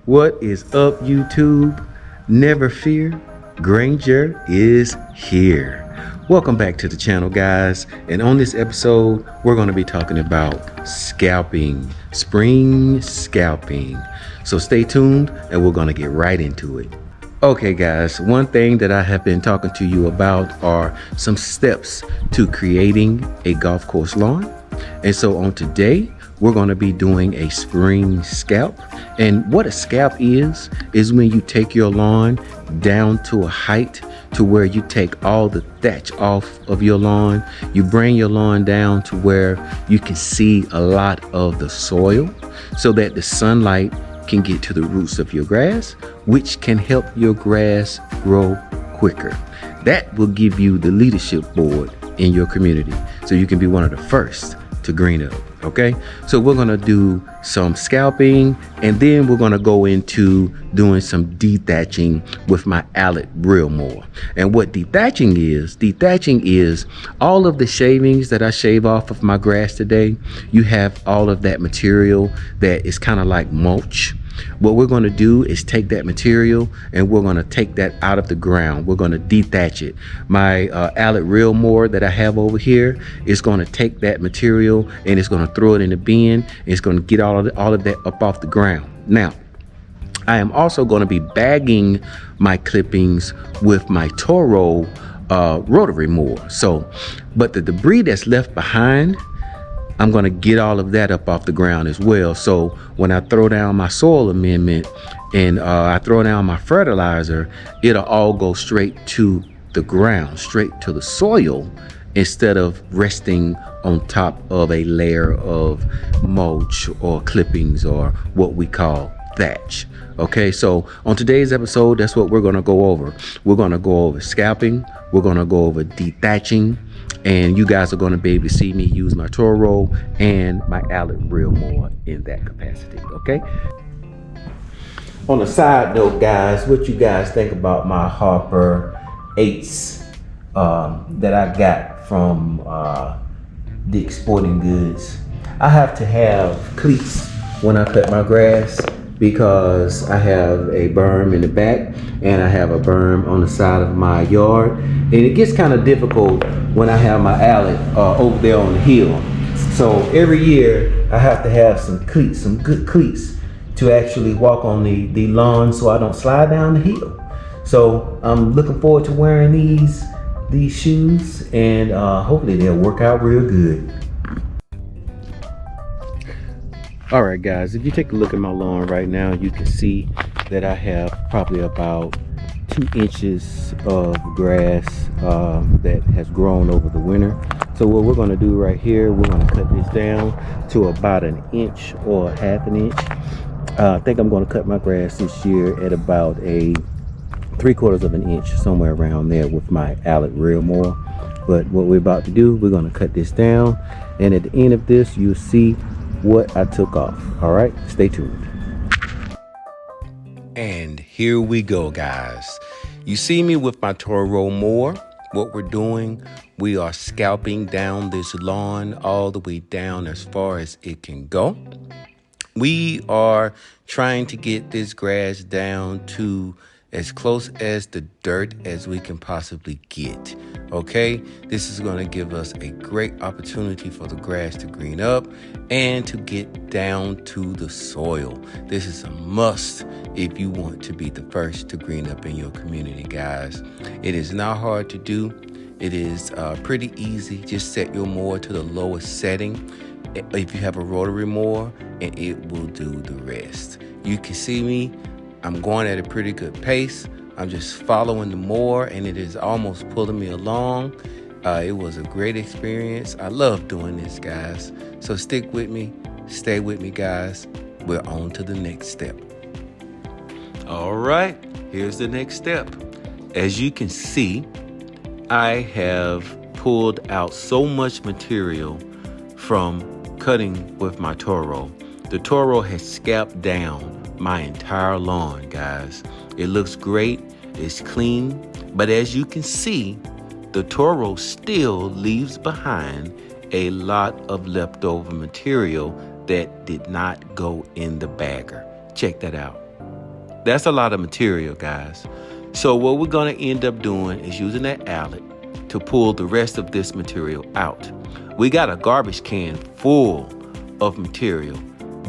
What is up, YouTube? Never fear, Granger is here. Welcome back to the channel, guys. And on this episode, we're going to be talking about scalping, spring scalping. So stay tuned and we're going to get right into it. Okay, guys, one thing that I have been talking to you about are some steps to creating a golf course lawn. And so on today, we're going to be doing a spring scalp. And what a scalp is when you take your lawn down to a height to where you take all the thatch off of your lawn. You bring your lawn down to where you can see a lot of the soil so that the sunlight can get to the roots of your grass, which can help your grass grow quicker. That will give you the leadership board in your community so you can be one of the first to green up. Okay, so we're gonna do some scalping and then we're gonna go into doing some dethatching with my Allet reel mower. And what dethatching is all of the shavings that I shave off of my grass today. You have all of that material that is kind of like mulch. What we're going to do is take that material and we're going to take that out of the ground. We're going to detach it. My Allet reel mower that I have over here is going to take that material and it's going to throw it in the bin. And it's going to get all of that up off the ground. Now, I am also going to be bagging my clippings with my Toro rotary mower. So, but the debris that's left behind, I'm going to get all of that up off the ground as well. So when I throw down my soil amendment and I throw down my fertilizer, it'll all go straight to the ground, straight to the soil, instead of resting on top of a layer of mulch or clippings or what we call thatch. Okay, so on today's episode, that's what we're going to go over. We're going to go over scalping. We're going to go over dethatching. And you guys are going to be able to see me use my Toro and my Allet reel mower in that capacity, okay? On a side note, guys, what you guys think about my Harper 8s that I got from Dick's Sporting Goods? I have to have cleats when I cut my grass because I have a berm in the back and I have a berm on the side of my yard. And it gets kind of difficult when I have my Allet over there on the hill. So every year I have to have some cleats, some good cleats to actually walk on the lawn so I don't slide down the hill. So I'm looking forward to wearing these shoes and hopefully they'll work out real good. All right, guys, if you take a look at my lawn right now, you can see that I have probably about 2 inches of grass that has grown over the winter. So what we're going to do right here, we're going to cut this down to about 1 inch or 1/2 inch. I think I'm going to cut my grass this year at about a 3/4 inch, somewhere around there with my Allet reel mower. But what we're about to do, we're going to cut this down, and at the end of this, you'll see what I took off. All right, stay tuned. And here we go, guys. You see me with my Toro mower. What we're doing, we are scalping down this lawn all the way down as far as it can go. We are trying to get this grass down to as close as the dirt as we can possibly get. Okay, this is going to give us a great opportunity for the grass to green up and to get down to the soil. This is a must if you want to be the first to green up in your community, guys. It is not hard to do. It is pretty easy. Just set your mower to the lowest setting if you have a rotary mower, and it will do the rest. You can see me. I'm going at a pretty good pace. I'm just following the mower and it is almost pulling me along. It was a great experience. I love doing this, guys. So stick with me. Stay with me, guys. We're on to the next step. All right, here's the next step. As you can see, I have pulled out so much material from cutting with my Toro. The Toro has scalped down my entire lawn, guys. It looks great, it's clean, but as you can see, the Toro still leaves behind a lot of leftover material that did not go in the bagger. Check that out. That's a lot of material, guys. So what we're going to end up doing is using that mallet to pull the rest of this material out. We got a garbage can full of material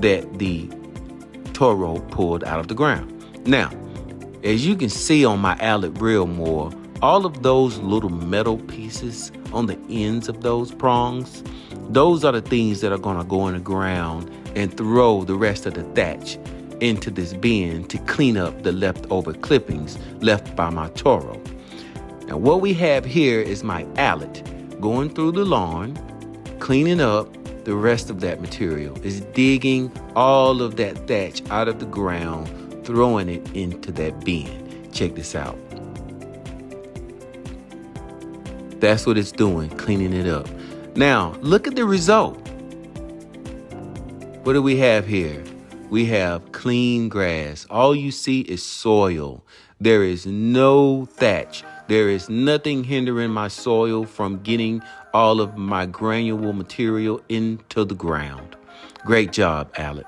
that the Toro pulled out of the ground. Now, as you can see on my mallet reel more, all of those little metal pieces on the ends of those prongs, those are the things that are going to go in the ground and throw the rest of the thatch into this bin to clean up the leftover clippings left by my Toro. Now what we have here is my mallet going through the lawn, cleaning up the rest of that material. Is digging all of that thatch out of the ground, throwing it into that bin. Check this out. That's what it's doing, cleaning it up. Now, look at the result. What do we have here? We have clean grass. All you see is soil. There is no thatch. There is nothing hindering my soil from getting all of my granule material into the ground. Great job, Alec.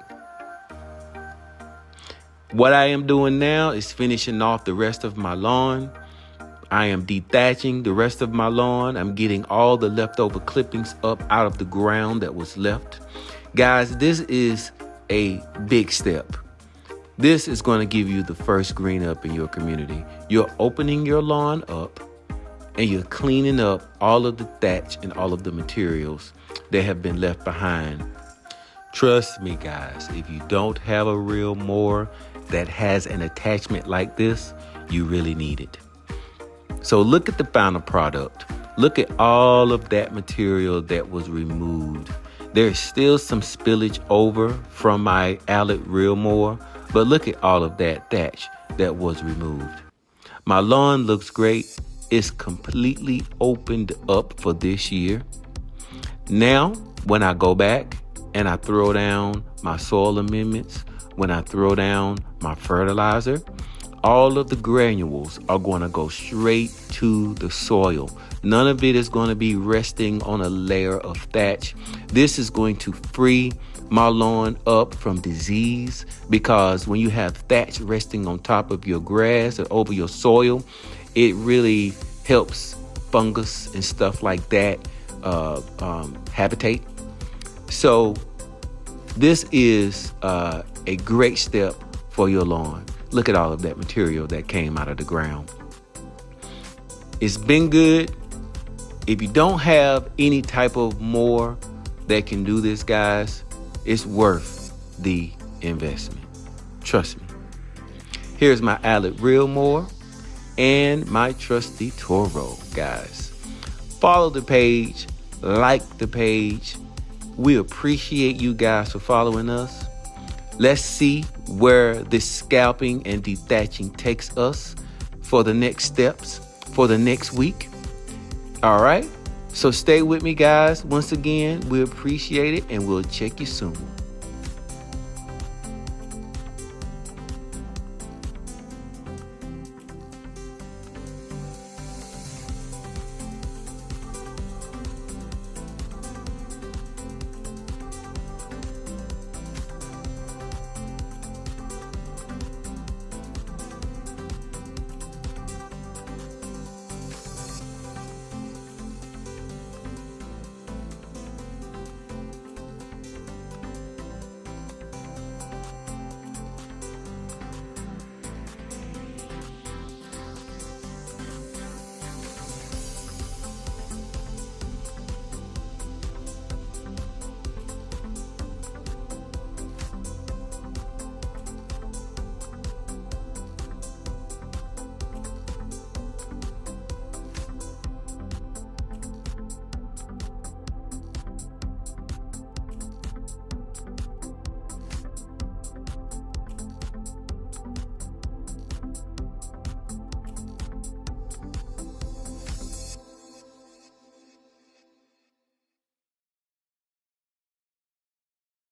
What I am doing now is finishing off the rest of my lawn. I am detaching the rest of my lawn. I'm getting all the leftover clippings up out of the ground that was left. Guys, this is a big step. This is going to give you the first green up in your community. You're opening your lawn up and you're cleaning up all of the thatch and all of the materials that have been left behind. Trust me, guys, if you don't have a reel mower that has an attachment like this, you really need it. So look at the final product. Look at all of that material that was removed. There's still some spillage over from my mallet reel mower, but look at all of that thatch that was removed. My lawn looks great. It's completely opened up for this year. Now, when I go back and I throw down my soil amendments, when I throw down my fertilizer, all of the granules are going to go straight to the soil. None of it is going to be resting on a layer of thatch. This is going to free my lawn up from disease, because when you have thatch resting on top of your grass or over your soil, it really helps fungus and stuff like that habitate. So this is a great step for your lawn. Look at all of that material that came out of the ground. It's been good. If you don't have any type of mower that can do this, guys, it's worth the investment. Trust me. Here's my mallet reel mower and my trusty Toro, guys. Follow the page, like the page. We appreciate you guys for following us. Let's see where this scalping and detaching takes us for the next steps for the next week. All right. So stay with me, guys. Once again, we appreciate it, and we'll check you soon.